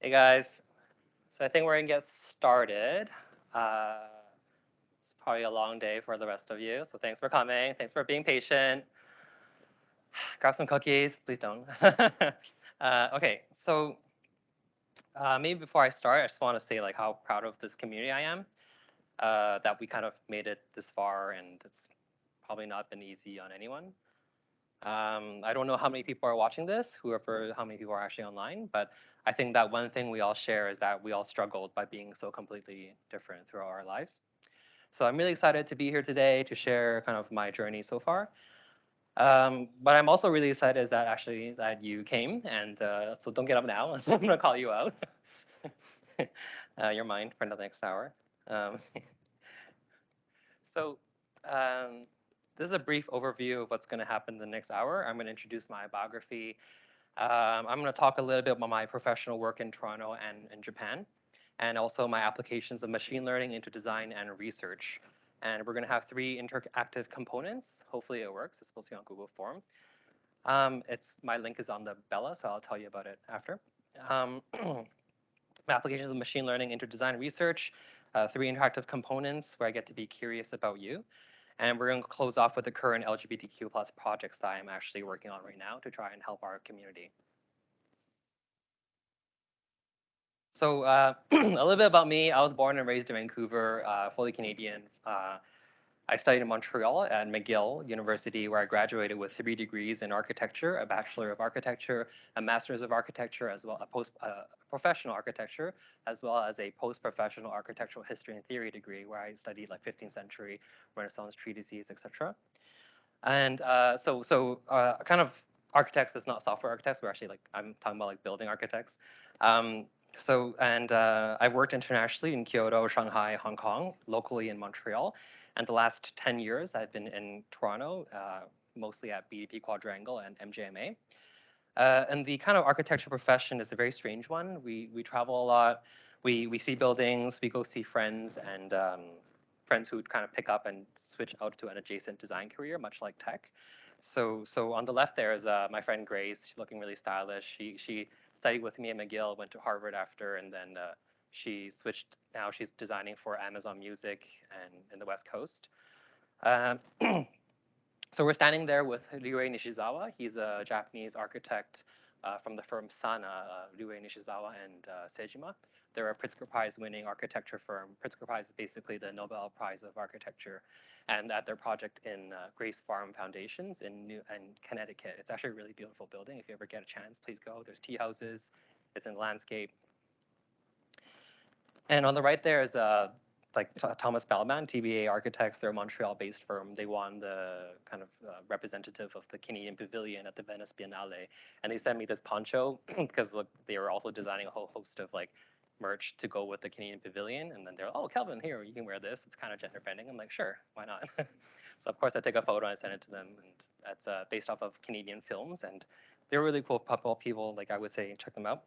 Hey guys, so I think we're gonna get started. Uh, it's probably a long day for the rest of you, so thanks for coming. Thanks for being patient. Grab some cookies, please don't. Okay, so maybe before I start, I just want to say like how proud of this community I am. That we kind of made it this far, and it's probably not been easy on anyone. I don't know how many people are watching this, whoever, how many people are actually online, but I think that one thing we all share is that we all struggled by being so completely different throughout our lives. So I'm really excited to be here today to share kind of my journey so far. But I'm also really excited is that actually that you came, and so don't get up now. I'm gonna call you out. You're mine for the next hour. Um, So um, this is a brief overview of what's going to happen in the next hour. I'm going to introduce my biography. I'm going to talk a little bit about my professional work in Toronto and in Japan, and also my applications of machine learning into design and research. And we're going to have three interactive components. Hopefully it works. It's supposed to be on Google Form. My link is on the Bella, so I'll tell you about it after. Um, applications of machine learning into design and research, three interactive components where I get to be curious about you. And we're going to close off with the current LGBTQ plus projects that I'm actually working on right now to try and help our community. So a little bit about me. I was born and raised in Vancouver, fully Canadian. I studied in Montreal at McGill University, where I graduated with 3 degrees in architecture, a Bachelor of Architecture, a Master's of Architecture, as well professional architecture, as well as a post-professional architectural history and theory degree, where I studied like 15th century Renaissance treatises, etc. And kind of architects is not software architects. We're actually like, I'm talking about like building architects. Um, I've worked internationally in Kyoto, Shanghai, Hong Kong, locally in Montreal. And the last 10 years, I've been in Toronto, mostly at BDP Quadrangle and MJMA. And the kind of architecture profession is a very strange one. We travel a lot. We see buildings. We go see friends and friends who kind of pick up and switch out to an adjacent design career, much like tech. So on the left there is my friend Grace. She's looking really stylish. She studied with me at McGill, went to Harvard after, and then she switched. Now she's designing for Amazon Music and in the West Coast. Um, So we're standing there with Ryue Nishizawa. He's a Japanese architect from the firm Sana, Ryue Nishizawa and Sejima. They're a Pritzker Prize winning architecture firm. Pritzker Prize is basically the Nobel Prize of Architecture. And at their project in Grace Farm Foundations in Connecticut. It's actually a really beautiful building. If you ever get a chance, please go. There's tea houses. It's in landscape. And on the right there is Thomas Bellman, TBA Architects. They're a Montreal-based firm. They won the kind of representative of the Canadian Pavilion at the Venice Biennale, and they sent me this poncho because look, they were also designing a whole host of like merch to go with the Canadian Pavilion. And then they're, oh, Kelvin, here you can wear this. It's kind of gender bending. I'm like, sure, why not? So of course I took a photo and I sent it to them, and that's based off of Canadian films, and they're really cool couple of people. Like I would say, check them out.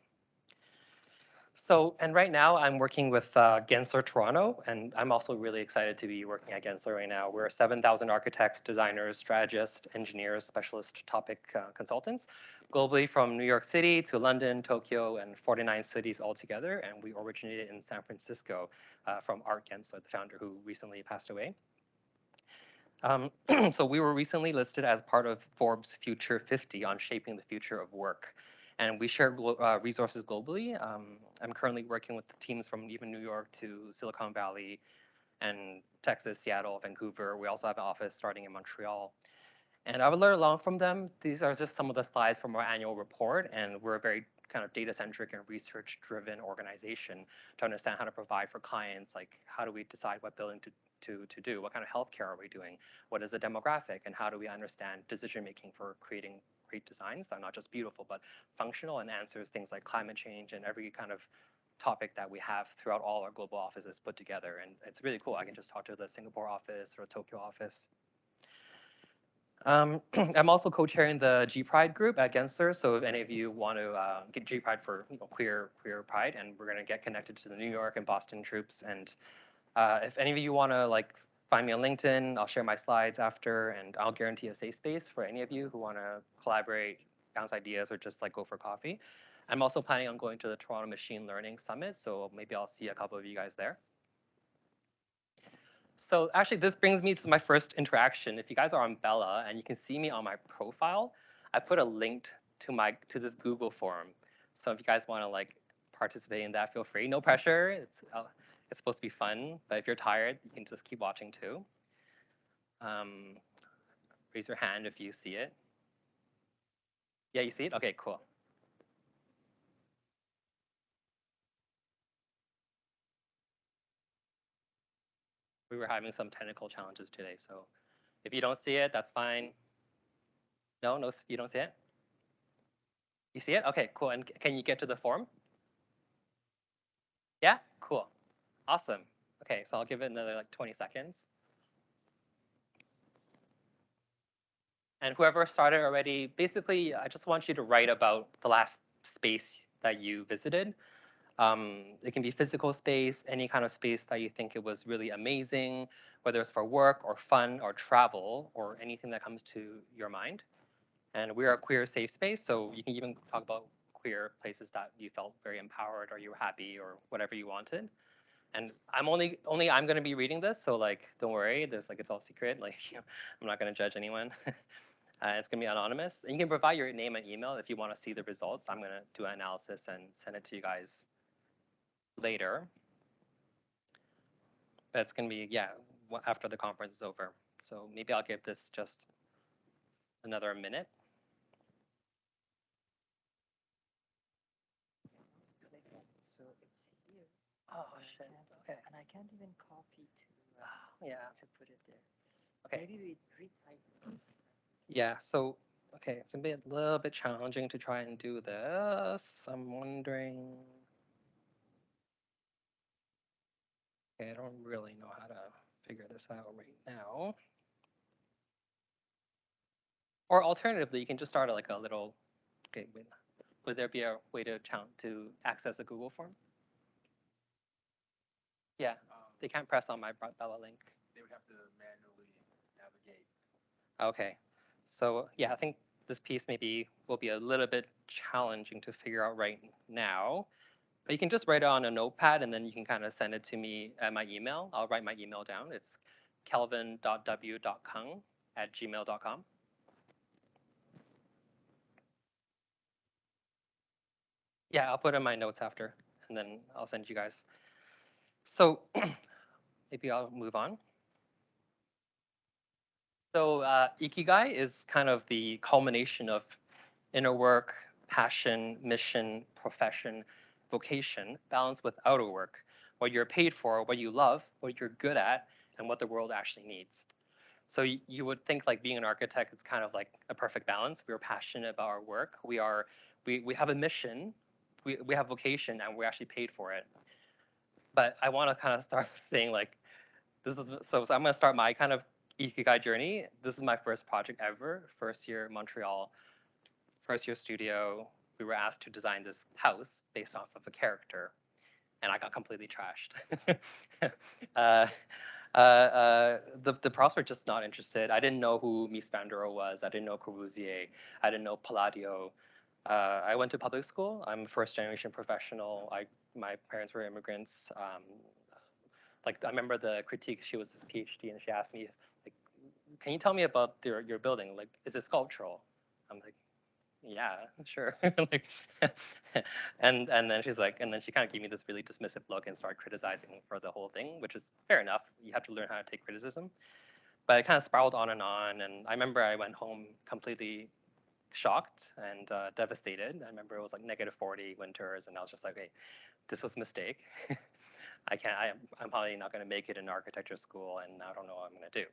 So, and right now I'm working with Gensler Toronto, and I'm also really excited to be working at Gensler right now. We're 7,000 architects, designers, strategists, engineers, specialist topic consultants, globally from New York City to London, Tokyo, and 49 cities altogether. And we originated in San Francisco from Art Gensler, the founder who recently passed away. So we were recently listed as part of Forbes Future 50 on shaping the future of work. And we share resources globally. I'm currently working with the teams from even New York to Silicon Valley and Texas, Seattle, Vancouver. We also have an office starting in Montreal. And I would learn along from them. These are just some of the slides from our annual report, and we're a very kind of data-centric and research-driven organization to understand how to provide for clients, like how do we decide what building to do, what kind of healthcare are we doing, what is the demographic, and how do we understand decision-making for creating great designs that are not just beautiful, but functional and answers things like climate change and every kind of topic that we have throughout all our global offices put together. And it's really cool. I can just talk to the Singapore office or Tokyo office. I'm also co-chairing the G Pride group at Gensler. So if any of you want to get G Pride for queer pride, and we're going to get connected to the New York and Boston troops. And if any of you want to like find me on LinkedIn, I'll share my slides after, and I'll guarantee a safe space for any of you who want to collaborate, bounce ideas, or just like go for coffee. I'm also planning on going to the Toronto Machine Learning Summit, so maybe I'll see a couple of you guys there. So actually, this brings me to my first interaction. If you guys are on Bella and you can see me on my profile, I put a link to this Google form. So if you guys want to like participate in that, feel free. No pressure. It's supposed to be fun, but if you're tired, you can just keep watching too. Um, raise your hand if you see it. Yeah, you see it? Okay, cool. We were having some technical challenges today, so if you don't see it, that's fine. No, no, you don't see it? You see it? Okay, cool. And can you get to the form? Yeah, cool. Awesome. Okay, so I'll give it another like 20 seconds. And whoever started already, basically, I just want you to write about the last space that you visited. It can be physical space, any kind of space that you think it was really amazing, whether it's for work or fun or travel or anything that comes to your mind. And we're a queer safe space, so you can even talk about queer places that you felt very empowered or you were happy or whatever you wanted. And I'm gonna be reading this, so like don't worry, there's like it's all secret. Like I'm not gonna judge anyone. It's gonna be anonymous. And you can provide your name and email if you want to see the results. I'm gonna do an analysis and send it to you guys later. But it's gonna be after the conference is over. So maybe I'll give this just another minute. So it's here. Oh shit. Okay. And I can't even copy Yeah. to put it there. Okay. Maybe we retype. Yeah. So okay, it's gonna be a little bit challenging to try and do this. I'm wondering. Okay, I don't really know how to figure this out right now. Or alternatively, you can just start like a little. Okay, wait. Would there be a way to access a Google form? Yeah, they can't press on my Bella link. They would have to manually navigate. Okay, so yeah, I think this piece maybe will be a little bit challenging to figure out right now. But you can just write it on a notepad and then you can kind of send it to me at my email. I'll write my email down. It's kelvin.w.kung@gmail.com. Yeah, I'll put in my notes after and then I'll send you guys. So maybe I'll move on. So Ikigai is kind of the culmination of inner work, passion, mission, profession, vocation, balanced with outer work, what you're paid for, what you love, what you're good at, and what the world actually needs. So you would think like being an architect is kind of like a perfect balance. We're passionate about our work. We have a mission, we have vocation, and we're actually paid for it. But I want to kind of start saying like so I'm gonna start my kind of Ikigai journey. This is my first project ever, first year Montreal, first year studio. We were asked to design this house based off of a character, and I got completely trashed. uh, the pros were just not interested. I didn't know who Mies van der Rohe was. I didn't know Corbusier. I didn't know Palladio. I went to public school. I'm a first generation professional. My parents were immigrants. Like I remember the critique. She was this PhD, and she asked me, like, "Can you tell me about your building? Like, is it sculptural?" I'm like, "Yeah, sure." Like, and then she's like, and then she kind of gave me this really dismissive look and started criticizing for the whole thing, which is fair enough. You have to learn how to take criticism. But it kind of spiraled on, and I remember I went home completely shocked and devastated. I remember it was like -40 winters, and I was just like, "Hey, this was a mistake." I can't. I'm probably not going to make it in architecture school, and I don't know what I'm going to do.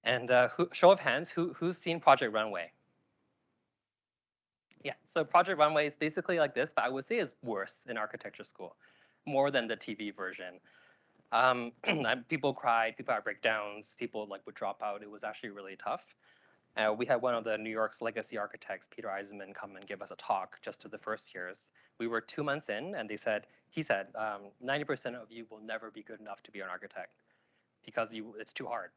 And show of hands, who's seen Project Runway? Yeah. So Project Runway is basically like this, but I would say it's worse in architecture school, more than the TV version. People cried, people had breakdowns, people like would drop out. It was actually really tough. We had one of the New York's legacy architects, Peter Eisenman, come and give us a talk just to the first years. We were 2 months in, and he said, 90% of you will never be good enough to be an architect because it's too hard.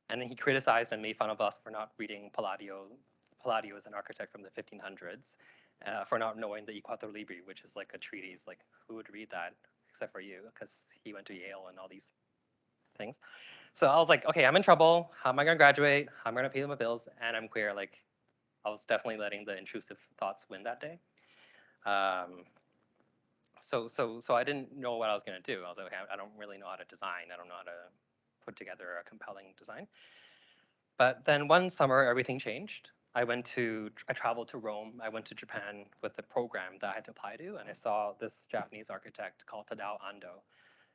And then he criticized and made fun of us for not reading Palladio. Palladio is an architect from the 1500s. for not knowing the Equator Libre, which is like a treatise. Like, who would read that except for you? Because he went to Yale and all these things. So I was like, okay, I'm in trouble. How am I gonna graduate? How am I gonna pay my bills? And I'm queer. Like, I was definitely letting the intrusive thoughts win that day. Um, so I didn't know what I was gonna do. I was like, okay, I don't really know how to design. I don't know how to put together a compelling design. But then one summer, everything changed. I traveled to Rome. I went to Japan with a program that I had to apply to, and I saw this Japanese architect called Tadao Ando.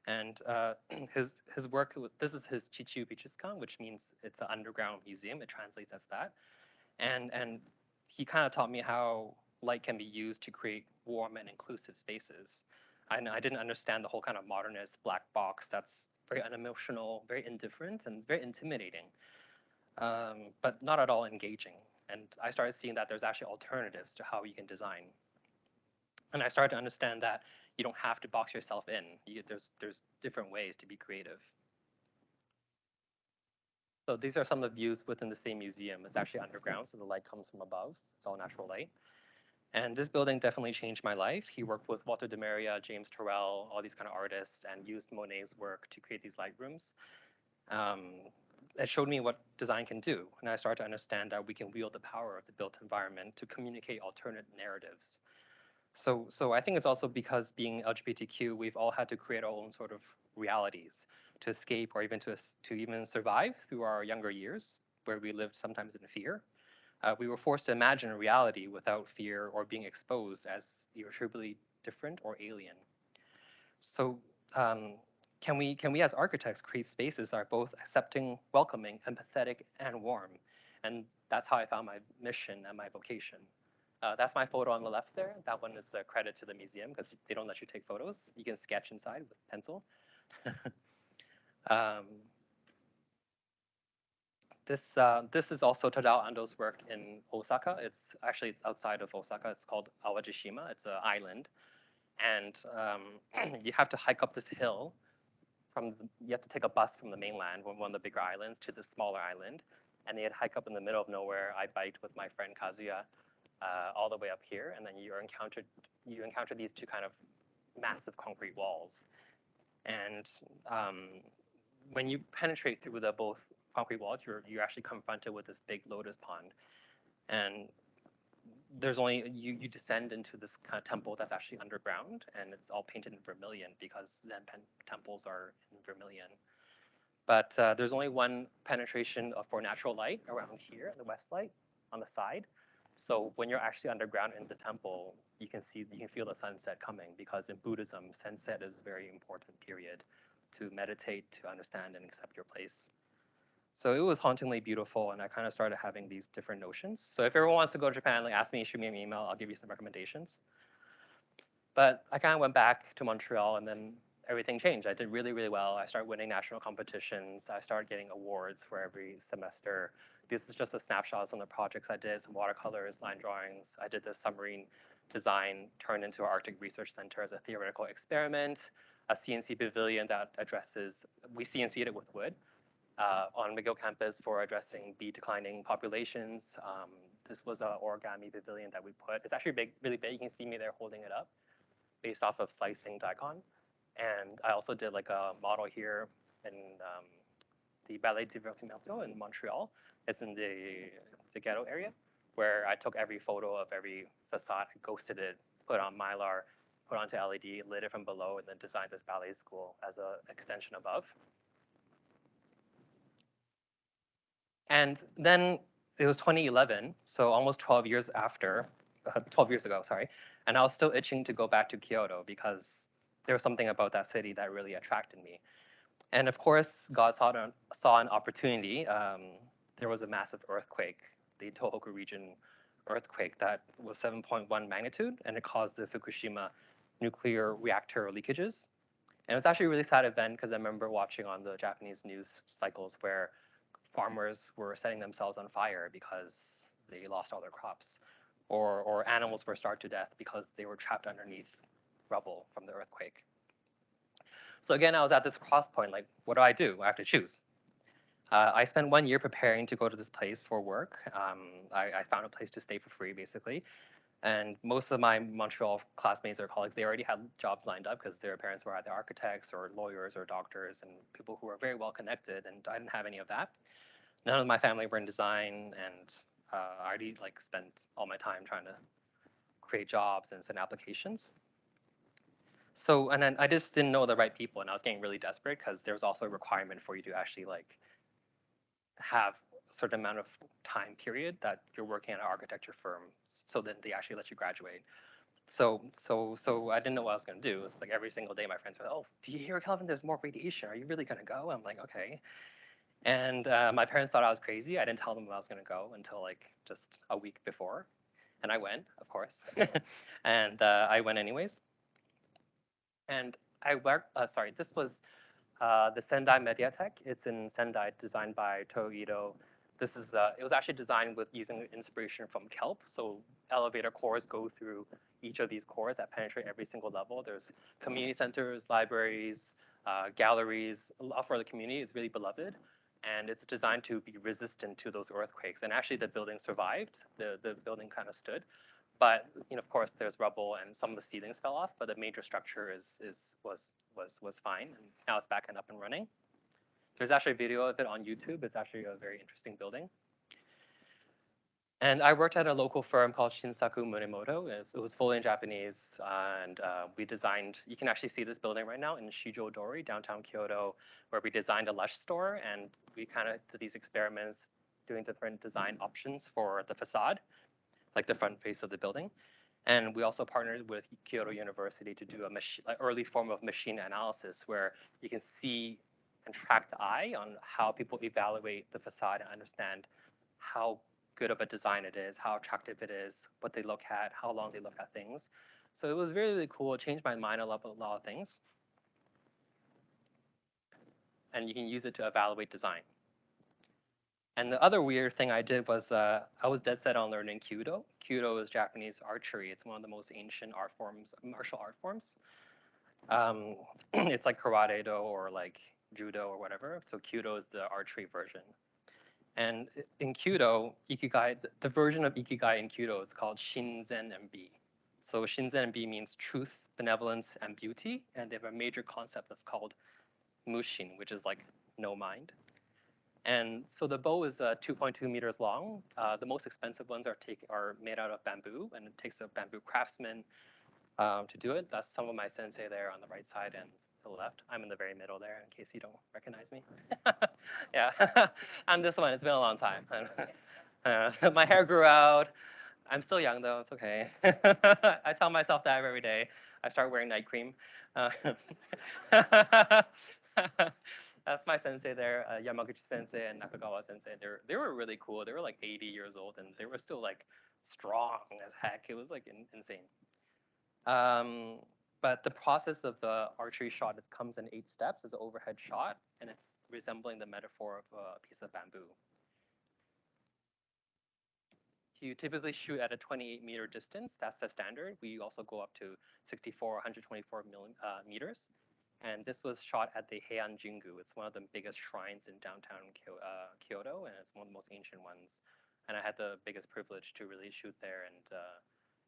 And his work, this is his Chichu Bichisukan, which means it's an underground museum. It translates as that. And he kind of taught me how light can be used to create warm and inclusive spaces. I didn't understand the whole kind of modernist black box that's very unemotional, very indifferent, and very intimidating, but not at all engaging. And I started seeing that there's actually alternatives to how you can design. And I started to understand that you don't have to box yourself in. There's different ways to be creative. So these are some of the views within the same museum. It's actually underground, so the light comes from above. It's all natural light. And this building definitely changed my life. He worked with Walter de Maria, James Turrell, all these kind of artists, and used Monet's work to create these light rooms. Um, it showed me what design can do, and I started to understand that we can wield the power of the built environment to communicate alternate narratives. So I think it's also because being LGBTQ, we've all had to create our own sort of realities to escape or even to even survive through our younger years, where we lived sometimes in fear. We were forced to imagine a reality without fear or being exposed as irretrievably different or alien. So um, can we as architects create spaces that are both accepting, welcoming, empathetic, and warm? And that's how I found my mission and my vocation. That's my photo on the left there. That one is a credit to the museum because they don't let you take photos. You can sketch inside with pencil. um, this is also Tadao Ando's work in Osaka. It's outside of Osaka. It's called Awajishima. It's an island, and you have to hike up this hill you have to take a bus from the mainland, one of the bigger islands, to the smaller island, and you had to hike up in the middle of nowhere. I biked with my friend Kazuya all the way up here, and then you encounter these two kind of massive concrete walls, and when you penetrate through the both concrete walls, you're actually confronted with this big lotus pond, and there's only you descend into this kind of temple that's actually underground, and it's all painted in vermilion because Zen temples are in vermilion. But there's only one penetration for natural light around here, the west light on the side. So when you're actually underground in the temple, you can feel the sunset coming because in Buddhism, sunset is a very important period to meditate, to understand and accept your place. So it was hauntingly beautiful, and I kind of started having these different notions. So if everyone wants to go to Japan, like ask me, shoot me an email, I'll give you some recommendations. But I kind of went back to Montreal, and then everything changed. I did really, really well. I started winning national competitions. I started getting awards for every semester. This is just a snapshot of some of the projects I did, some watercolors, line drawings. I did this submarine design turned into an Arctic Research Center as a theoretical experiment, a CNC pavilion that we CNC'd it with wood on McGill campus for addressing bee declining populations. This was an origami pavilion that we put. It's actually big, really big. You can see me there holding it up based off of slicing daikon. And I also did like a model here in the Ballet Divertimento in Montreal. It's in the ghetto area where I took every photo of every facade, ghosted it, put on Mylar, put onto LED, lit it from below, and then designed this ballet school as an extension above. And then it was 2011, so almost 12 years after, 12 years ago, sorry. And I was still itching to go back to Kyoto because there was something about that city that really attracted me. And of course, God saw an opportunity. There was a massive earthquake, the Tohoku region earthquake that was 7.1 magnitude, and it caused the Fukushima nuclear reactor leakages. And it was actually a really sad event because I remember watching on the Japanese news cycles where farmers were setting themselves on fire because they lost all their crops, or animals were starved to death because they were trapped underneath rubble from the earthquake. So again, I was at this cross point, like, what do? I have to choose. I spent 1 year preparing to go to this place for work. I found a place to stay for free, basically. And most of my Montreal classmates or colleagues, they already had jobs lined up because their parents were either architects or lawyers or doctors and people who were very well connected. And I didn't have any of that. None of my family were in design, and I already like spent all my time trying to create jobs and send applications. So, and then I just didn't know the right people, and I was getting really desperate because there was also a requirement for you to actually like have a certain amount of time period that you're working at an architecture firm, so then they actually let you graduate. So I didn't know what I was gonna do. It was like every single day my friends were, "Oh, do you hear, Kelvin? There's more radiation. Are you really gonna go?" I'm like, "Okay." And my parents thought I was crazy. I didn't tell them I was gonna go until like just a week before, and I went, of course, and I went anyways. And I worked. Sorry, this was the Sendai Mediatek. It's in Sendai, designed by Toho Ito. This is it was actually designed with using inspiration from kelp. So elevator cores go through each of these cores that penetrate every single level. There's community centers, libraries, galleries. A lot for the community. It's really beloved, and it's designed to be resistant to those earthquakes. And actually, the building survived. The building kind of stood. But of course, there's rubble and some of the ceilings fell off, but the major structure was fine, and now it's back and up and running. There's actually a video of it on YouTube. It's actually a very interesting building. And I worked at a local firm called Shinsaku Munimoto. It was fully in Japanese, and we designed. You can actually see this building right now in Shijo-dori, downtown Kyoto, where we designed a Lush store, and we kind of did these experiments, doing different design options for the facade, like the front face of the building. And we also partnered with Kyoto University to do an early form of machine analysis where you can see and track the eye on how people evaluate the facade and understand how good of a design it is, how attractive it is, what they look at, how long they look at things. So it was really, really cool. It changed my mind a lot of things. And you can use it to evaluate design. And the other weird thing I did was I was dead set on learning Kyudo. Kyudo is Japanese archery. It's one of the most ancient art forms, martial art forms. Um, it's like karate-do or like judo or whatever. So Kyudo is the archery version. And in Kyudo, Ikigai, the version of Ikigai in Kyudo is called Shinzen and Bi. So Shinzen and Bi means truth, benevolence, and beauty. And they have a major concept of called Mushin, which is like no mind. And so the bow is 2.2 meters long. The most expensive ones are made out of bamboo, and it takes a bamboo craftsman to do it. That's some of my sensei there on the right side and to the left. I'm in the very middle there, in case you don't recognize me. Yeah, I'm this one. It's been a long time. My hair grew out. I'm still young though. It's okay. I tell myself that every day. I start wearing night cream. Uh, that's my sensei there, Yamaguchi sensei and Nakagawa sensei. They were really cool. They were like 80 years old and they were still like strong as heck. It was like insane. Um, but the process of the archery shot comes in 8 steps. It's an overhead shot, and it's resembling the metaphor of a piece of bamboo. You typically shoot at a 28-meter distance. That's the standard. We also go up to 64, 124 meters. And this was shot at the Heian Jingu. It's one of the biggest shrines in downtown Kyoto, and it's one of the most ancient ones. And I had the biggest privilege to really shoot there. And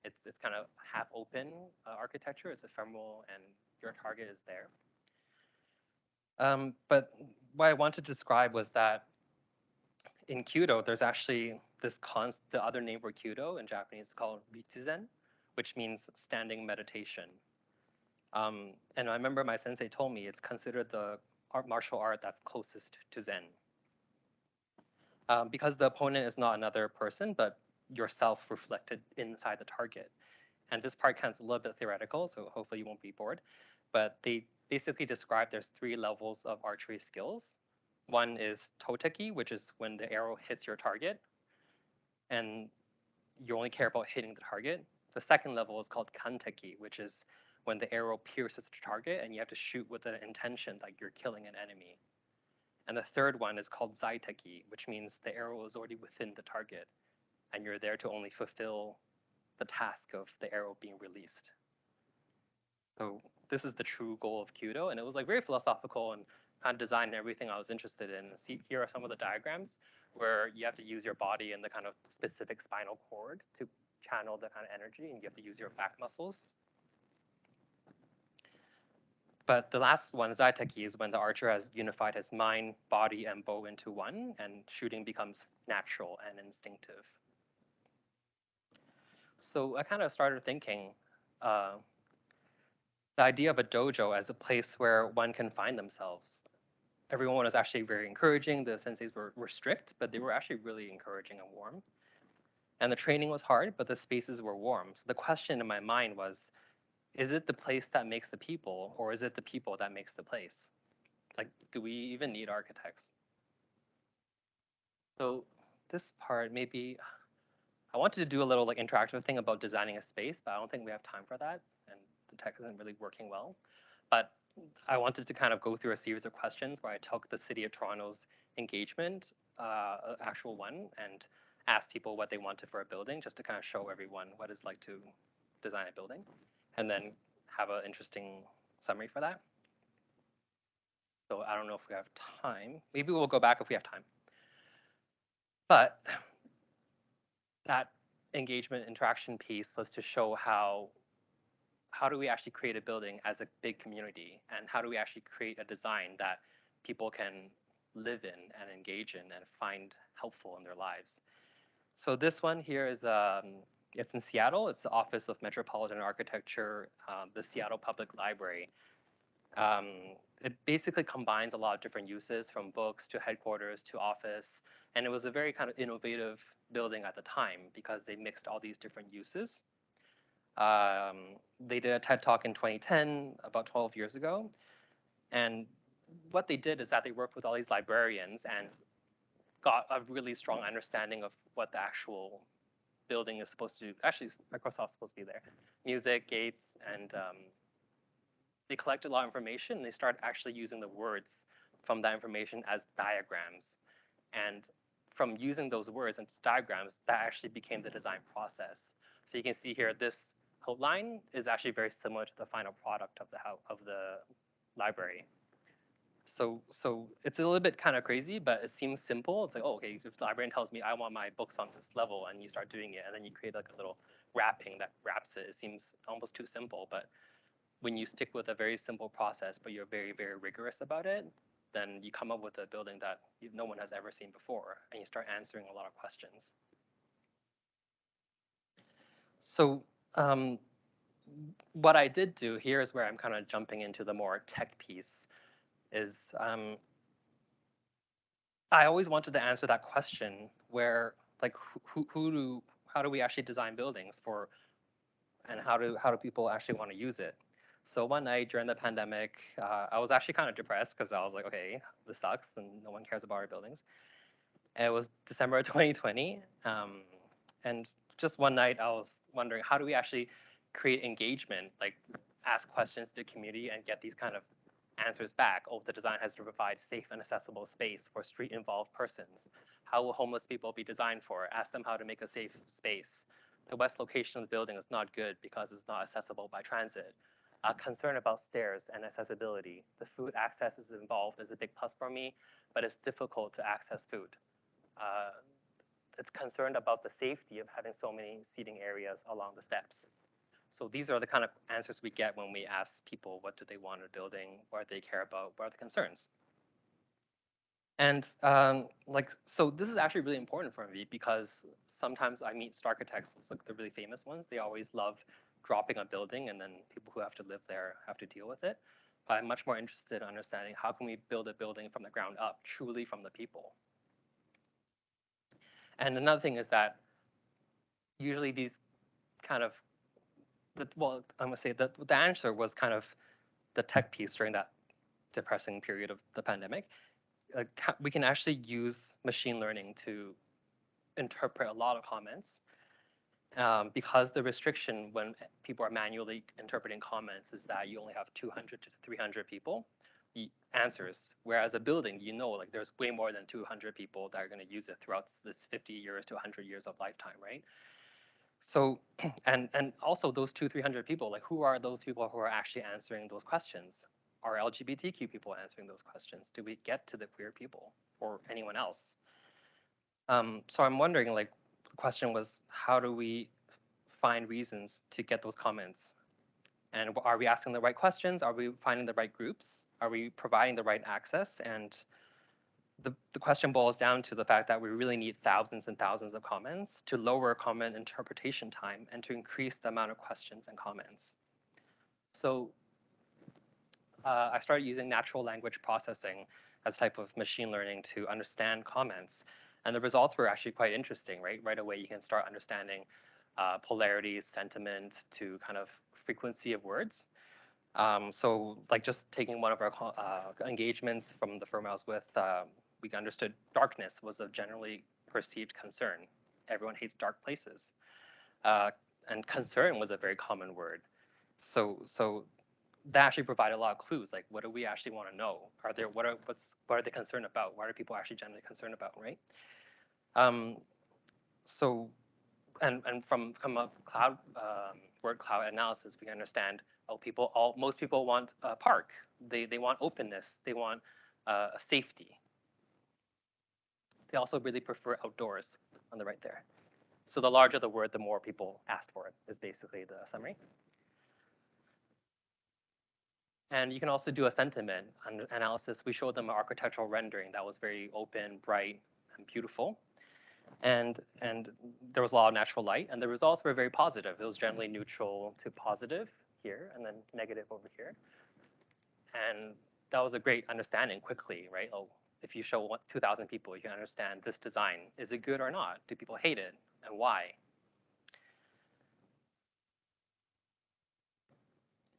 it's kind of half open architecture. It's ephemeral, and your target is there. But what I wanted to describe was that in Kyoto, there's actually the other name for Kyoto in Japanese is called Ritsuzen, which means standing meditation. And I remember my sensei told me it's considered the martial art that's closest to Zen. Because the opponent is not another person, but yourself reflected inside the target. And this part kind of a little bit theoretical, so hopefully you won't be bored. But they basically describe there's 3 levels of archery skills. One is toteki, which is when the arrow hits your target, and you only care about hitting the target. The second level is called kanteki, which is when the arrow pierces the target and you have to shoot with an intention like you're killing an enemy. And the third one is called zaiteki, which means the arrow is already within the target and you're there to only fulfill the task of the arrow being released. So this is the true goal of Kyudo, and it was like very philosophical and kind of design and everything I was interested in. See, here are some of the diagrams where you have to use your body and the kind of specific spinal cord to channel the kind of energy, and you have to use your back muscles. But the last one, Zaiteki, is when the archer has unified his mind, body, and bow into one, and shooting becomes natural and instinctive. So I kind of started thinking uh, the idea of a dojo as a place where one can find themselves. Everyone was actually very encouraging. The senseis were strict, but they were actually really encouraging and warm. And the training was hard, but the spaces were warm. So the question in my mind was, is it the place that makes the people, or is it the people that makes the place? Like, do we even need architects? So this part, maybe I wanted to do a little like interactive thing about designing a space, but I don't think we have time for that, and the tech isn't really working well. But I wanted to kind of go through a series of questions where I took the City of Toronto's engagement, actual one, and asked people what they wanted for a building, just to kind of show everyone what it's like to design a building, and then have an interesting summary for that. So I don't know if we have time. Maybe we'll go back if we have time. But that engagement interaction piece was to show how do we actually create a building as a big community, and how do we actually create a design that people can live in and engage in and find helpful in their lives. So this one here is it's in Seattle. It's the Office of Metropolitan Architecture, the Seattle Public Library. Um, it basically combines a lot of different uses, from books to headquarters to office, and it was a very kind of innovative building at the time because they mixed all these different uses. They did a TED Talk in 2010, about 12 years ago, and what they did is that they worked with all these librarians and got a really strong understanding of what the actual building is supposed to do. Actually, Microsoft's supposed to be there. Music, gates, and they collected a lot of information, and they started actually using the words from that information as diagrams. And from using those words and diagrams, that actually became the design process. So you can see here, this outline is actually very similar to the final product of the library. So it's a little bit kind of crazy, but it seems simple. It's like, oh, okay, if the librarian tells me I want my books on this level, and you start doing it, and then you create like a little wrapping that wraps it. It seems almost too simple, but when you stick with a very simple process, but you're very, very rigorous about it, then you come up with a building that no one has ever seen before, and you start answering a lot of questions. So what I did do here is where I'm kind of jumping into the more tech piece is I always wanted to answer that question where like how do we actually design buildings for, and how do people actually want to use it? So one night during the pandemic, I was actually kind of depressed because I was like, okay, this sucks and no one cares about our buildings. And it was December 2020. And just one night I was wondering, how do we actually create engagement, like ask questions to the community and get these kind of answers back? Oh, the design has to provide safe and accessible space for street involved persons. How will homeless people be designed for? Ask them how to make a safe space. The west location of the building is not good because it's not accessible by transit. Concern about stairs and accessibility. The food access is involved is a big plus for me, but it's difficult to access food. Uh, it's concerned about the safety of having so many seating areas along the steps. So these are the kind of answers we get when we ask people what do they want in a building, what do they care about, what are the concerns. And so this is actually really important for me because sometimes I meet architects, like the really famous ones, they always love dropping a building and then people who have to live there have to deal with it. But I'm much more interested in understanding how can we build a building from the ground up, truly from the people. And another thing is that usually these kind of, well, I'm gonna say that the answer was kind of the tech piece during that depressing period of the pandemic. We can actually use machine learning to interpret a lot of comments, because the restriction when people are manually interpreting comments is that you only have 200 to 300 people answers, whereas a building, like there's way more than 200 people that are going to use it throughout this 50 years to 100 years of lifetime, right? So, and also those 300 people, like who are those people who are actually answering those questions? Are LGBTQ people answering those questions? Do we get to the queer people or anyone else? So I'm wondering, like, the question was, how do we find reasons to get those comments? And are we asking the right questions? Are we finding the right groups? Are we providing the right access? And the question boils down to the fact that we really need thousands and thousands of comments to lower comment interpretation time and to increase the amount of questions and comments. So I started using natural language processing as a type of machine learning to understand comments. And the results were actually quite interesting, right? Right away, you can start understanding polarities, sentiment, to kind of frequency of words. So like just taking one of our engagements from the firm I was with, we understood darkness was a generally perceived concern. Everyone hates dark places. Uh, and concern was a very common word. So that actually provided a lot of clues. Like, what do we actually want to know? Are there what are they concerned about? What are people actually generally concerned about, right? Um, so and from a cloud word cloud analysis, we understand most people want a park. They want openness. They want safety. They also really prefer outdoors on the right there. So the larger the word, the more people asked for it, is basically the summary. And you can also do a sentiment analysis. We showed them an architectural rendering that was very open, bright, and beautiful. And there was a lot of natural light, and the results were very positive. It was generally neutral to positive here, and then negative over here. And that was a great understanding quickly, right? Oh, if you show 2,000 people, you can understand this design. Is it good or not? Do people hate it, and why?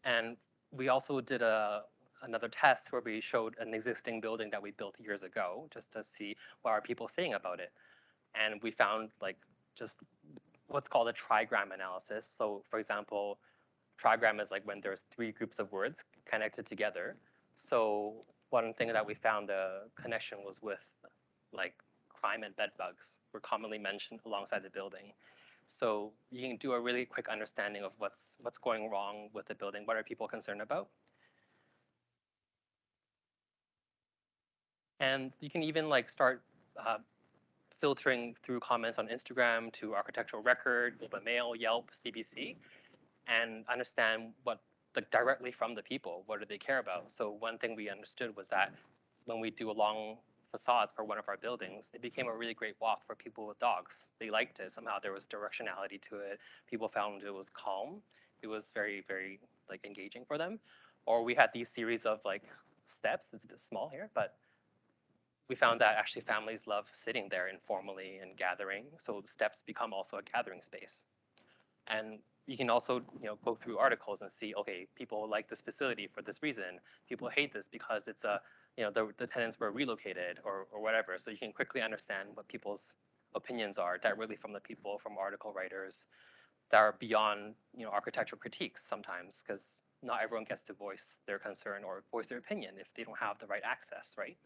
And we also did another test where we showed an existing building that we built years ago just to see what are people saying about it. And we found like just what's called a trigram analysis. So for example, trigram is like when there's three groups of words connected together. So one thing that we found the connection was with like crime and bed bugs were commonly mentioned alongside the building. So you can do a really quick understanding of what's going wrong with the building. What are people concerned about? And you can even like start filtering through comments on Instagram to architectural record, open mail, Yelp, CBC, and understand what like directly from the people, what do they care about? So one thing we understood was that when we do long facades for one of our buildings, it became a really great walk for people with dogs. They liked it. Somehow there was directionality to it. People found it was calm. It was very, very like engaging for them. Or we had these series of like steps. It's a bit small here, but we found that actually families love sitting there informally and gathering. So the steps become also a gathering space. And you can also go through articles and see, okay, people like this facility for this reason. People hate this because it's a, the tenants were relocated or whatever. So you can quickly understand what people's opinions are directly from the people, from article writers that are beyond, architectural critiques sometimes, because not everyone gets to voice their concern or voice their opinion if they don't have the right access, right?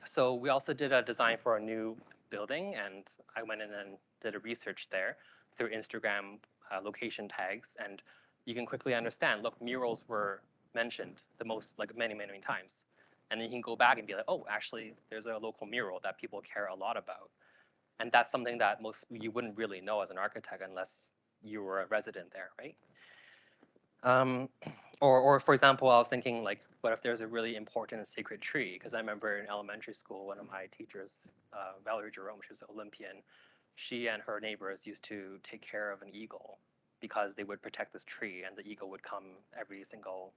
So we also did a design for a new building, and I went in and did a research there through Instagram location tags, and you can quickly understand, look, murals were mentioned the most, like many, many times. And then you can go back and be like, oh, actually, there's a local mural that people care a lot about. And that's something that you wouldn't really know as an architect unless you were a resident there, right? Um, or for example, I was thinking like, what if there's a really important and sacred tree? Because I remember in elementary school, one of my teachers, Valerie Jerome, she was an Olympian. She and her neighbors used to take care of an eagle because they would protect this tree, and the eagle would come every single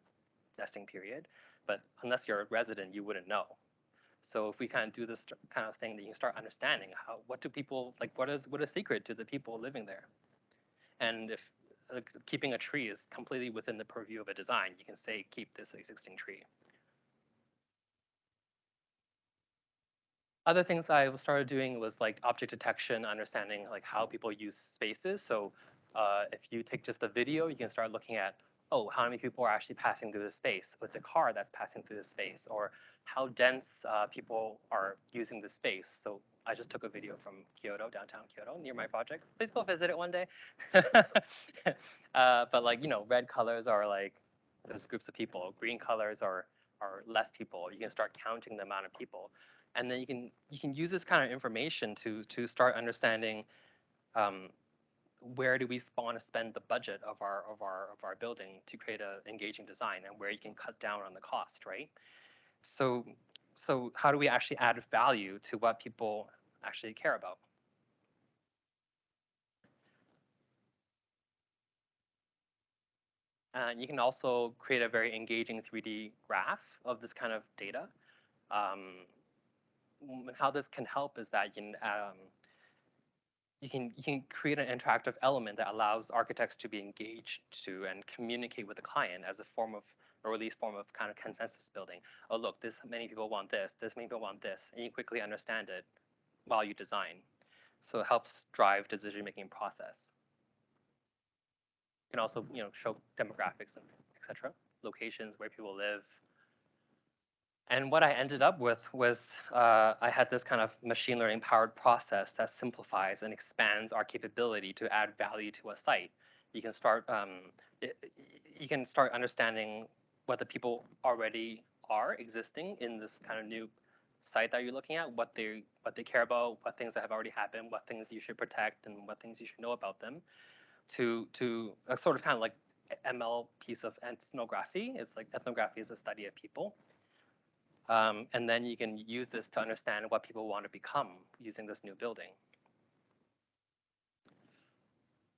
nesting period. But unless you're a resident, you wouldn't know. So if we kind of do this kind of thing, then you can start understanding what do people like, what is sacred to the people living there. And if keeping a tree is completely within the purview of a design, you can say keep this existing tree. Other things I started doing was like object detection, understanding like how people use spaces. So if you take just the video, you can start looking at, oh, how many people are actually passing through the space? What's a car that's passing through the space? Or how dense people are using the space. So I just took a video from Kyoto, downtown Kyoto, near my project. Please go visit it one day. But like, red colors are like, there's groups of people. Green colors are less people. You can start counting the amount of people. And then you can use this kind of information to start understanding where do we want to spend the budget of our building to create an engaging design, and where you can cut down on the cost, right? So so how do we actually add value to what people actually care about? And you can also create a very engaging 3D graph of this kind of data. Um, how this can help is that you can create an interactive element that allows architects to be engaged to and communicate with the client as a form of, or at least form of kind of consensus building. Oh, look, this many people want this many people want this, and you quickly understand it while you design. So it helps drive decision-making process. You can also, show demographics and etc. Locations where people live. And what I ended up with was I had this kind of machine learning powered process that simplifies and expands our capability to add value to a site. You can start you can start understanding what the people already are existing in this kind of new site that you're looking at, what they care about, what things that have already happened, what things you should protect, and what things you should know about them. To a sort of kind of like ML piece of ethnography. It's like ethnography is a study of people. And then you can use this to understand what people want to become using this new building.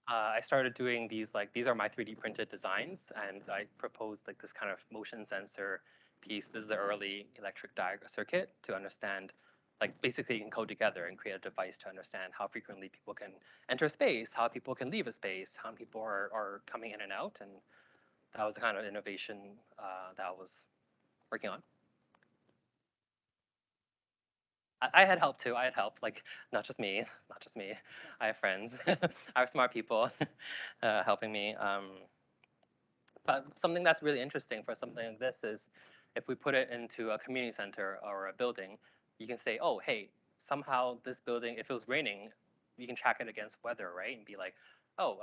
I started doing these, like, these are my 3D printed designs, and I proposed like this kind of motion sensor piece. This is the early electric diagram circuit to understand, like, basically you can code together and create a device to understand how frequently people can enter space, how people can leave a space, how people are coming in and out. And that was the kind of innovation that I was working on. I had help too. I had help, like, not just me, not just me. I have friends. I have smart people helping me. But something that's really interesting for something like this is if we put it into a community center or a building, you can say, oh, hey, somehow this building, if it was raining, you can track it against weather, right? And be like, oh,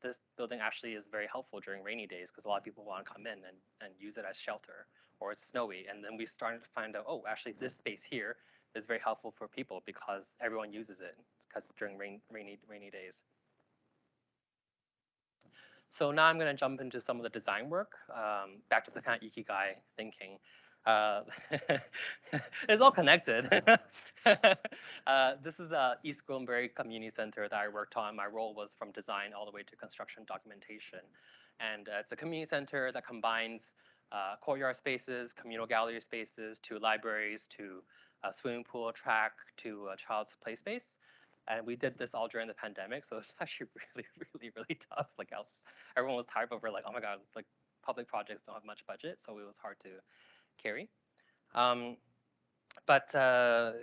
this building actually is very helpful during rainy days because a lot of people want to come in and use it as shelter, or it's snowy. And then we started to find out, oh, actually this space here is very helpful for people because everyone uses it because during rainy days. So now I'm going to jump into some of the design work, back to the kind of Ikigai thinking. Uh, it's all connected. This is the East Gwillimbury Community Center that I worked on. My role was from design all the way to construction documentation. And it's a community center that combines courtyard spaces, communal gallery spaces, to libraries, to a swimming pool, track, to a child's play space. And we did this all during the pandemic, so it's actually really tough. Like, everyone was tired, but we're like, oh my god, like, public projects don't have much budget, so it was hard to carry. Um, but a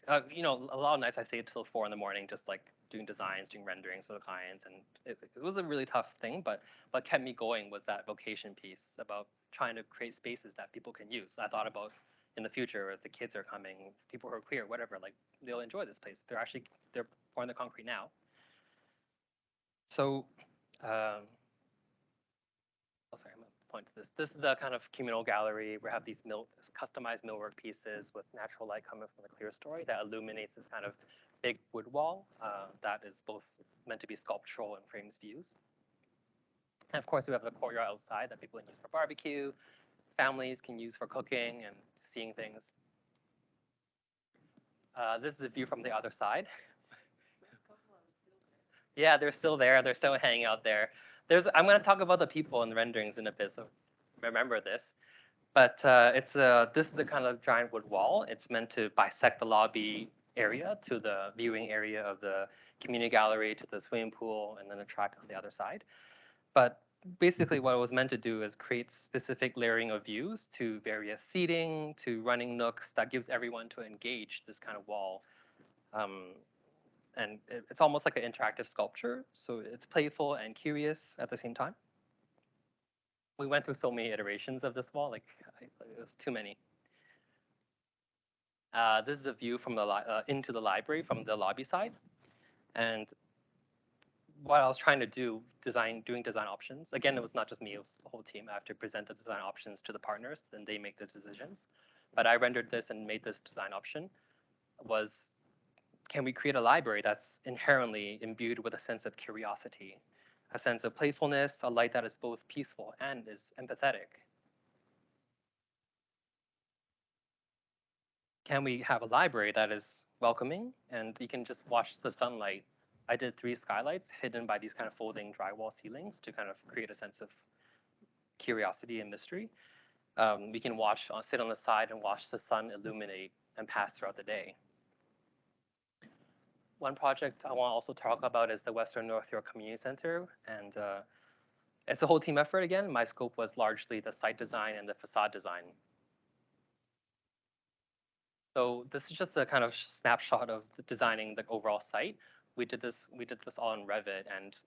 lot of nights I stayed till 4 in the morning, just like doing designs, doing renderings for the clients, and it was a really tough thing. But what kept me going was that vocation piece about trying to create spaces that people can use. I thought about in the future, if the kids are coming, people who are queer, whatever, like, they'll enjoy this place. They're pouring the concrete now. So. Um, Oh, sorry, I'm going to point to this. This is the kind of communal gallery. We have these customized millwork pieces with natural light coming from the clear story that illuminates this kind of big wood wall that is both meant to be sculptural and frames views. And of course, we have the courtyard outside that people can use for barbecue, families can use for cooking and seeing things. This is a view from the other side. Yeah, they're still there. They're still hanging out there. I'm going to talk about the people and the renderings in a bit, so remember this. But this is the kind of giant wood wall. It's meant to bisect the lobby area to the viewing area of the community gallery, to the swimming pool, and then a track on the other side. But basically what it was meant to do is create specific layering of views to various seating, to running nooks that gives everyone to engage this kind of wall. And it's almost like an interactive sculpture. So it's playful and curious at the same time. We went through so many iterations of this wall, like, it was too many. This is a view from the into the library from the lobby side. And what I was trying to do, doing design options. Again, it was not just me, it was the whole team. I have to present the design options to the partners, then they make the decisions. But I rendered this and made this design option. Was can we create a library that's inherently imbued with a sense of curiosity, a sense of playfulness, a light that is both peaceful and is empathetic? Can we have a library that is welcoming and you can just watch the sunlight? I did 3 skylights hidden by these kind of folding drywall ceilings to kind of create a sense of curiosity and mystery. We can sit on the side and watch the sun illuminate and pass throughout the day. One project I want to also talk about is the Western North York Community Center, and it's a whole team effort again. My scope was largely the site design and the facade design. So this is just a kind of snapshot of designing the overall site. We did this all in Revit, and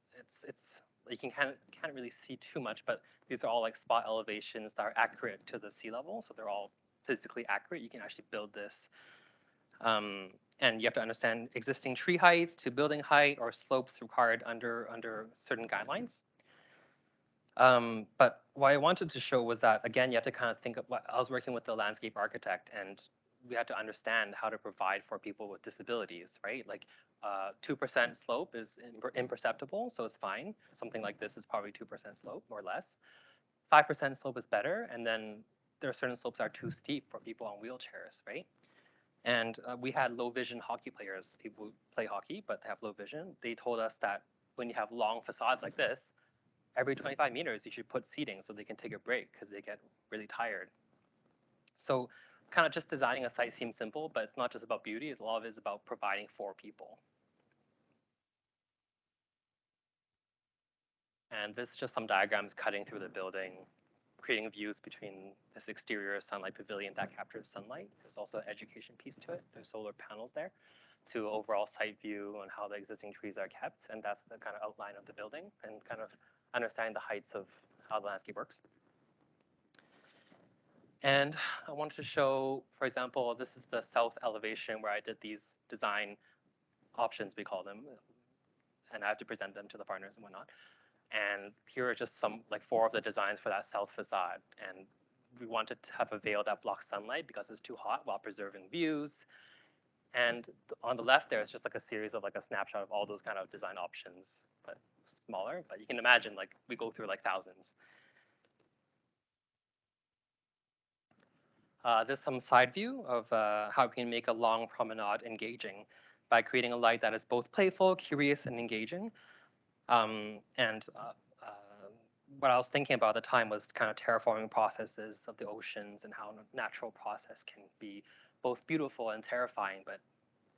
it's you can't really see too much, but these are all like spot elevations that are accurate to the sea level, so they're all physically accurate. You can actually build this, and you have to understand existing tree heights to building height or slopes required under certain guidelines. But what I wanted to show was that, again, you have to kind of think of what I was working with the landscape architect, and we had to understand how to provide for people with disabilities, right? Like 2% slope is imperceptible, so it's fine. Something like this is probably 2% slope or less. 5% slope is better, and then there are certain slopes that are too steep for people on wheelchairs, right? And we had low vision hockey players, people who play hockey but have low vision. They told us that when you have long facades like this, every 25 meters, you should put seating so they can take a break because they get really tired. So kind of just designing a site seems simple, but it's not just about beauty. A lot of it is about providing for people. And this is just some diagrams cutting through the building, creating views between this exterior sunlight pavilion that captures sunlight. There's also an education piece to it. There's solar panels there to overall site view on how the existing trees are kept. And that's the kind of outline of the building and kind of understanding the heights of how the landscape works. And I wanted to show, for example, this is the south elevation where I did these design options, we call them, and I have to present them to the partners and whatnot. And here are just some, like 4 of the designs for that south facade. And we wanted to have a veil that blocks sunlight because it's too hot while preserving views. And on the left there is just like a series of like a snapshot of all those kind of design options, but smaller. But you can imagine like we go through like thousands. This is some side view of how we can make a long promenade engaging by creating a light that is both playful, curious, and engaging. And what I was thinking about at the time was kind of terraforming processes of the oceans and how a natural process can be both beautiful and terrifying, but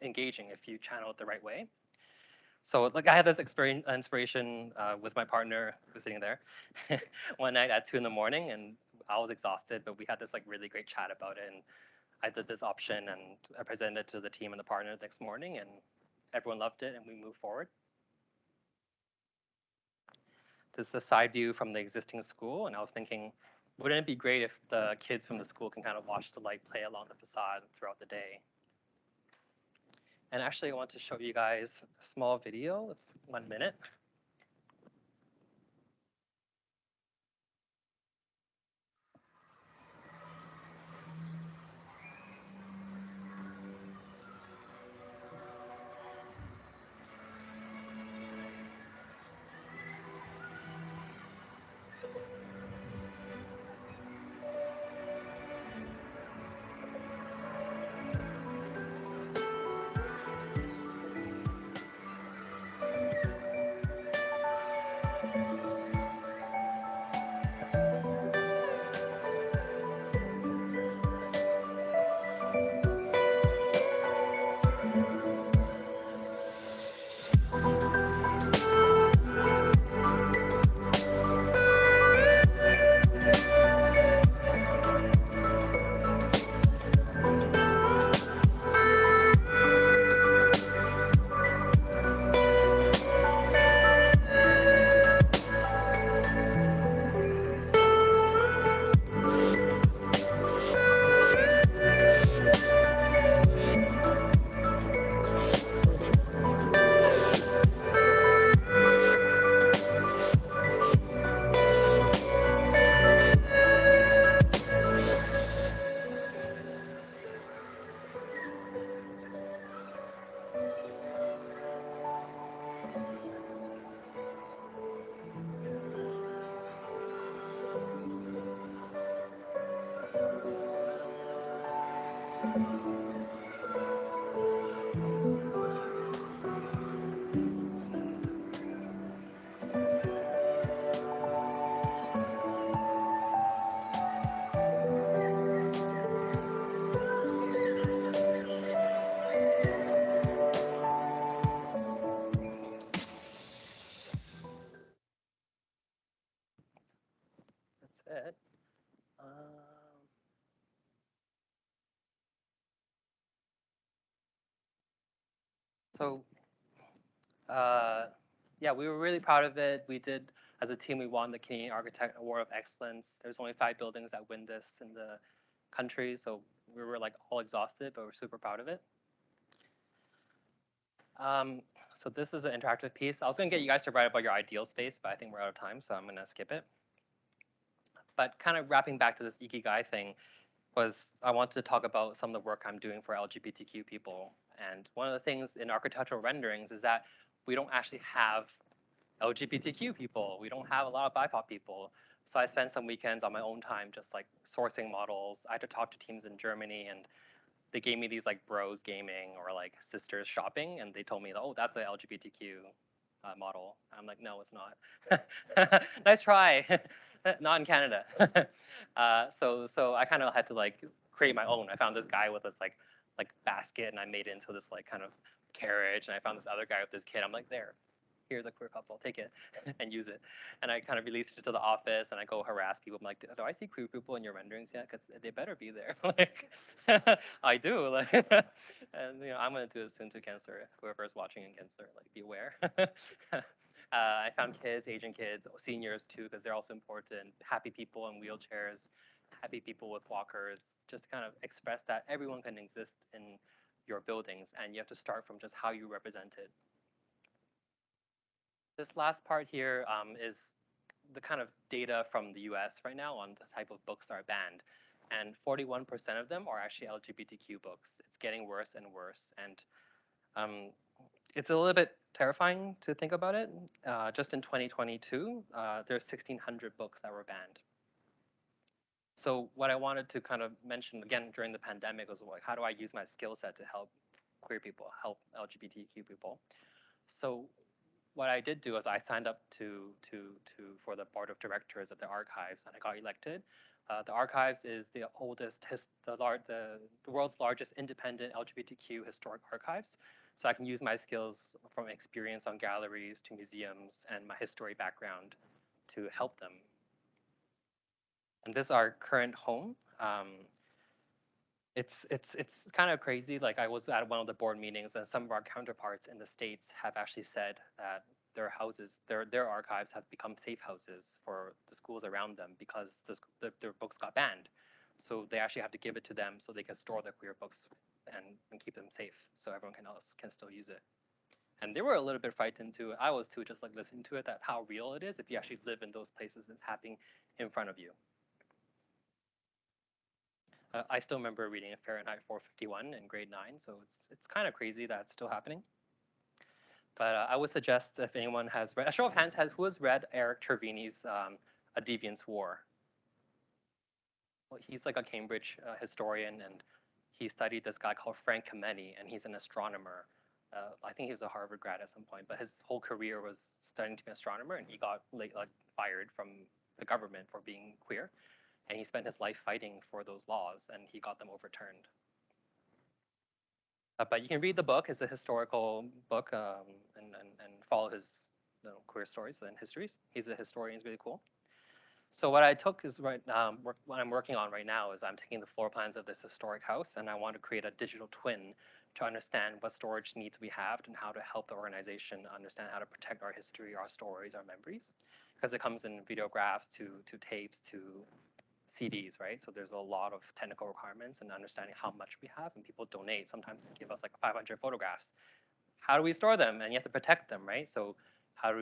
engaging if you channel it the right way. So like I had this inspiration with my partner who's sitting there one night at 2 in the morning, and I was exhausted, but we had this like really great chat about it. And I did this option and I presented it to the team and the partner the next morning, and everyone loved it and we moved forward. This is a side view from the existing school, and I was thinking, wouldn't it be great if the kids from the school can kind of watch the light play along the facade throughout the day? And actually, I want to show you guys a small video. It's 1 minute. That's it. So yeah, we were really proud of it. We did, as a team, we won the Canadian Architect Award of Excellence. There's only 5 buildings that win this in the country, so we were like all exhausted, but we're super proud of it. Um, so this is an interactive piece. I was gonna get you guys to write about your ideal space, but I think we're out of time, so I'm gonna skip it. But kind of wrapping back to this Ikigai thing was I want to talk about some of the work I'm doing for LGBTQ people. And one of the things in architectural renderings is that we don't actually have LGBTQ people. We don't have a lot of BIPOC people. So I spent some weekends on my own time just like sourcing models. I had to talk to teams in Germany, and they gave me these like bros gaming or like sisters shopping, and they told me, oh, that's an LGBTQ model. I'm like, no, it's not. Nice try. Not in Canada. So I kind of had to like create my own. I found this guy with this like basket, and I made it into this like kind of carriage, and I found this other guy with this kid. I'm like, there, here's a queer couple, take it and use it. And I kind of released it to the office, and I go harass people. I'm like, do I see queer people in your renderings yet? Because they better be there. Like, I do. Like, and I'm gonna do it soon to Gensler. Whoever's watching in Gensler, like, be aware. I found kids, Asian kids, seniors too, because they're also important. Happy people in wheelchairs, happy people with walkers. Just kind of express that everyone can exist in your buildings, and you have to start from just how you represent it. This last part here is the kind of data from the US right now on the type of books that are banned. And 41% of them are actually LGBTQ books. It's getting worse and worse. And um, it's a little bit terrifying to think about it. Just in 2022, there's 1,600 books that were banned. So what I wanted to kind of mention again during the pandemic was like, how do I use my skill set to help queer people, help LGBTQ people? So what I did do is I signed up to for the board of directors at the archives, and I got elected. The archives is the oldest, the world's largest independent LGBTQ historic archives. So I can use my skills from experience on galleries to museums and my history background to help them. And this is our current home. It's kind of crazy. Like I was at one of the board meetings, and some of our counterparts in the States have actually said that their houses, their archives have become safe houses for the schools around them because their books got banned. So they actually have to give it to them so they can store their queer books and keep them safe so everyone else can still use it. And they were a little bit frightened too. I was too, just like listening to it, that how real it is if you actually live in those places. It's happening in front of you. I still remember reading Fahrenheit 451 in grade 9, so it's kind of crazy that it's still happening. But I would suggest if anyone has read, a show of hands, who has read Eric Trevini's A Deviant's War? Well, he's like a Cambridge historian, and he studied this guy called Frank Kameny, and he's an astronomer. I think he was a Harvard grad at some point, but his whole career was studying to be an astronomer, and he got like fired from the government for being queer. And he spent his life fighting for those laws, and he got them overturned. But you can read the book. It's a historical book, and follow his queer stories and histories. He's a historian. He's really cool. So what I took is what I'm working on right now is I'm taking the floor plans of this historic house, and I want to create a digital twin to understand what storage needs we have and how to help the organization understand how to protect our history, our stories, our memories, because it comes in videographs to tapes to CDs, right? So there's a lot of technical requirements and understanding how much we have, and people donate. Sometimes they give us like 500 photographs. How do we store them? And you have to protect them, right? So how do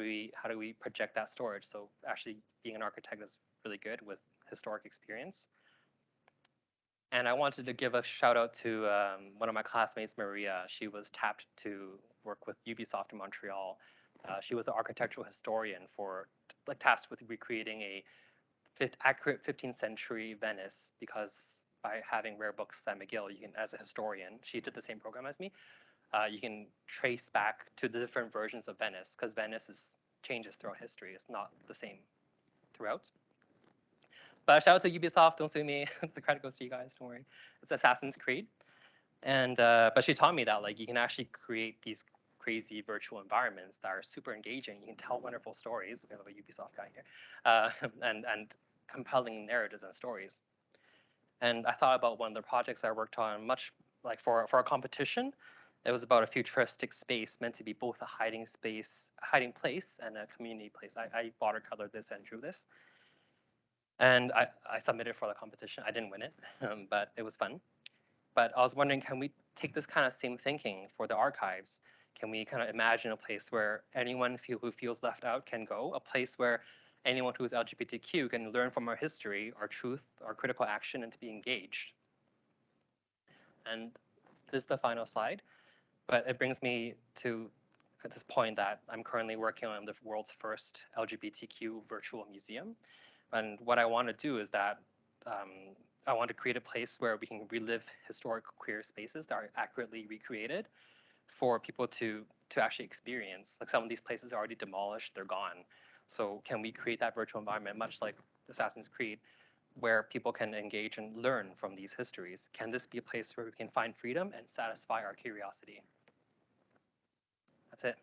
we project that storage? So actually being an architect is really good with historic experience. And I wanted to give a shout out to one of my classmates, Maria. She was tapped to work with Ubisoft in Montreal. She was an architectural historian for like tasked with recreating a accurate 15th century Venice because by having rare books at McGill, you can, as a historian, she did the same program as me. You can trace back to the different versions of Venice because Venice changes throughout history. It's not the same throughout. But shout out to Ubisoft, don't sue me. The credit goes to you guys, don't worry. It's Assassin's Creed. And but she taught me that like you can actually create these crazy virtual environments that are super engaging. You can tell wonderful stories. We have a Ubisoft guy here, and compelling narratives and stories. And I thought about one of the projects I worked on, much like for a competition. It was about a futuristic space meant to be both a hiding space, hiding place, and a community place. I watercolored this and drew this, and I submitted for the competition. I didn't win it, but it was fun. But I was wondering, can we take this kind of same thinking for the archives? Can we kind of imagine a place where anyone who feels left out can go, a place where anyone who's LGBTQ can learn from our history, our truth, our critical action, and to be engaged? And this is the final slide, but it brings me to this point that I'm currently working on the world's first LGBTQ virtual museum. And what I want to do is that I want to create a place where we can relive historic queer spaces that are accurately recreated for people to actually experience. Like some of these places are already demolished, they're gone. So can we create that virtual environment, much like Assassin's Creed, where people can engage and learn from these histories? Can this be a place where we can find freedom and satisfy our curiosity? That's it.